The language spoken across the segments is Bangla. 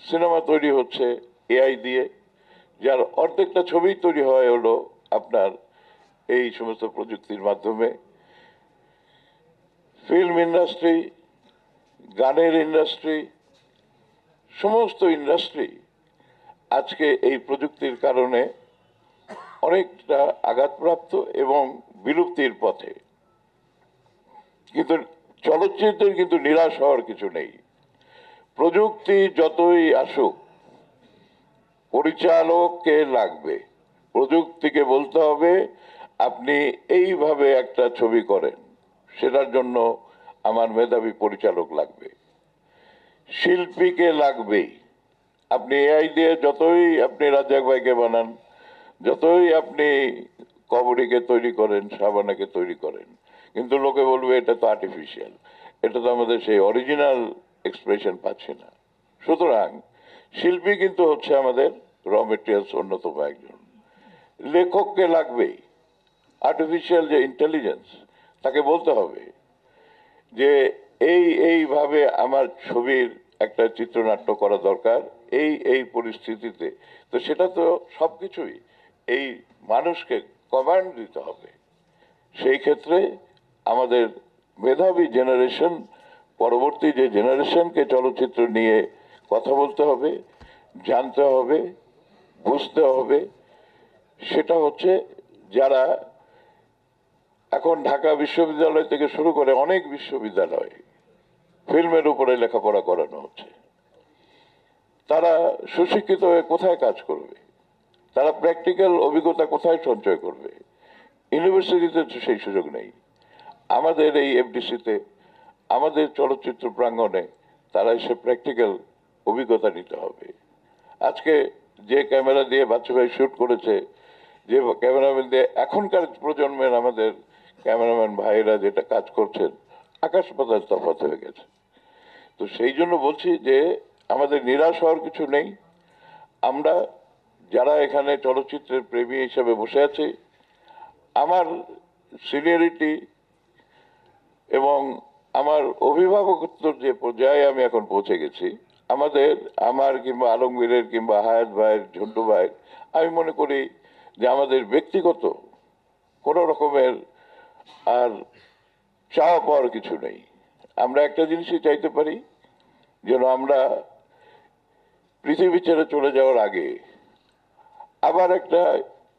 সিনেমা তৈরি হচ্ছে এআই দিয়ে, যার অর্ধেকটা ছবি তৈরি হয় হলো আপনার এই সমস্ত প্রযুক্তির মাধ্যমে। ফিল্ম ইন্ডাস্ট্রি, গানের ইন্ডাস্ট্রি, সমস্ত ইন্ডাস্ট্রি আজকে এই প্রযুক্তির কারণে অনেকটা আঘাতপ্রাপ্ত এবং বিলুপ্তির পথে। কিন্তু চলচ্চিত্রের কিন্তু নিরাশ হওয়ার কিছু নেই। প্রযুক্তি যতই আসুক, পরিচালককে লাগবে। প্রযুক্তিকে বলতে হবে আপনি এইভাবে একটা ছবি করেন, সেটার জন্য আমার মেধাবী পরিচালক লাগবে, শিল্পীকে লাগবেই। আপনি এআই দিয়ে যতই আপনি রাজ্জাক ভাইকে বানান, যতই আপনি কবরীকে তৈরি করেন, শাবানাকে তৈরি করেন, কিন্তু লোকে বলবে এটা তো আর্টিফিশিয়াল, এটা তো আমাদের সেই অরিজিনাল এক্সপ্রেশন পাচ্ছে না। সুতরাং শিল্পী কিন্তু হচ্ছে আমাদের র মেটেরিয়ালস অন্যতম একজন। লেখককে লাগবেই। আর্টিফিশিয়াল যে ইন্টেলিজেন্স, তাকে বলতে হবে যে এইভাবে আমার ছবির একটা চিত্রনাট্য করা দরকার এই পরিস্থিতিতে। তো সেটা তো সবকিছুই এই মানুষকে কমান্ড দিতে হবে। সেই ক্ষেত্রে আমাদের মেধাবী জেনারেশন, পরবর্তী যে জেনারেশনকে চলচ্চিত্র নিয়ে কথা বলতে হবে, জানতে হবে, বুঝতে হবে। সেটা হচ্ছে যারা এখন ঢাকা বিশ্ববিদ্যালয় থেকে শুরু করে অনেক বিশ্ববিদ্যালয় ফিল্মের উপরে লেখাপড়া করানো হচ্ছে, তারা সুশিক্ষিত হয়ে কোথায় কাজ করবে? তারা প্র্যাকটিক্যাল অভিজ্ঞতা কোথায় সঞ্চয় করবে? ইউনিভার্সিটিতে তো সেই সুযোগ নেই। আমাদের এই এফডিসিতে, আমাদের চলচ্চিত্র প্রাঙ্গণে তারা এসে প্র্যাকটিক্যাল অভিজ্ঞতা নিতে হবে। আজকে যে ক্যামেরা দিয়ে বাচ্চু ভাই শুট করেছে, যে ক্যামেরাম্যান দিয়ে এখনকার প্রজন্মের আমাদের ক্যামেরাম্যান ভাইয়েরা যেটা কাজ করছেন, আকাশ পাতাল তফাৎ হয়ে গেছে। তো সেই জন্য বলছি যে আমাদের নিরাশ হওয়ার কিছু নেই। আমরা যারা এখানে চলচ্চিত্রের প্রেমী হিসেবে বসে আছি, আমার সিনিয়রিটি এবং আমার অভিভাবকত্বর যে পর্যায়ে আমি এখন পৌঁছে গেছি, আমার কিংবা আলমগীরের কিংবা হায়াত ভাইয়ের, ঝন্টু ভাইয়ের, আমি মনে করি যে আমাদের ব্যক্তিগত কোনো রকমের আর চাওয়া পাওয়ার কিছু নেই। আমরা একটা জিনিসই চাইতে পারি, যেন আমরা পৃথিবী ছেড়ে চলে যাওয়ার আগে আবার একটা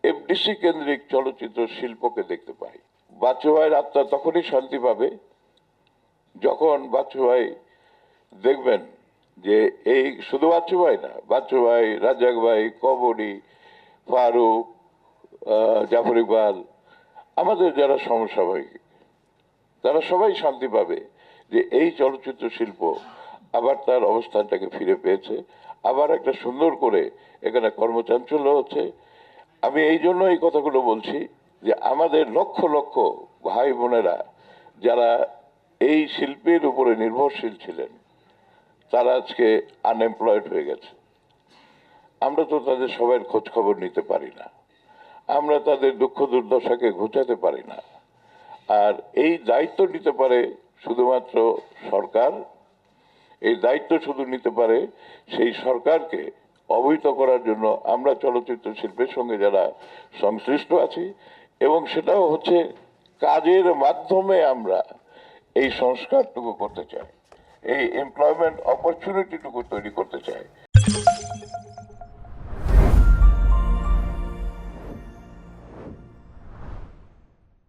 এফডিসি কেন্দ্রিক চলচ্চিত্র শিল্পকে দেখতে পাই। বাচ্চু ভাইয়ের আত্মা তখনই শান্তি পাবে যখন বাচ্চু ভাই দেখবেন যে এই শুধু বাচ্চু ভাই না, বাচ্চু ভাই, রাজ্জাক ভাই, কবরী, ফারুক, জাফর ইকবাল, আমাদের যারা সমসাময়িক, তারা সবাই শান্তি পাবে যে এই চলচ্চিত্র শিল্প আবার তার অবস্থানটাকে ফিরে পেয়েছে, আবার একটা সুন্দর করে এখানে কর্মচাঞ্চল্য হচ্ছে। আমি এই জন্য এই কথাগুলো বলছি যে আমাদের লক্ষ লক্ষ ভাই বোনেরা যারা এই শিল্পের উপরে নির্ভরশীল ছিলেন, তারা আজকে আনএমপ্লয়েড হয়ে গেছে। আমরা তো তাদের সবার খোঁজ খবর নিতে পারি না, আমরা তাদের দুঃখ দুর্দশাকে ঘোচাতে পারি না। আর এই দায়িত্ব নিতে পারে শুধুমাত্র সরকার। এই দায়িত্ব শুধু নিতে পারে সেই সরকারকে অবহিত করার জন্য আমরা চলচ্চিত্র শিল্পের সঙ্গে যারা সংশ্লিষ্ট আছি, এবং সেটাও হচ্ছে কাজের মাধ্যমে আমরা এই সংস্কারটুকু করতে চাই, এই এমপ্লয়মেন্ট অপরচুনিটিটুকু তৈরি করতে চাই।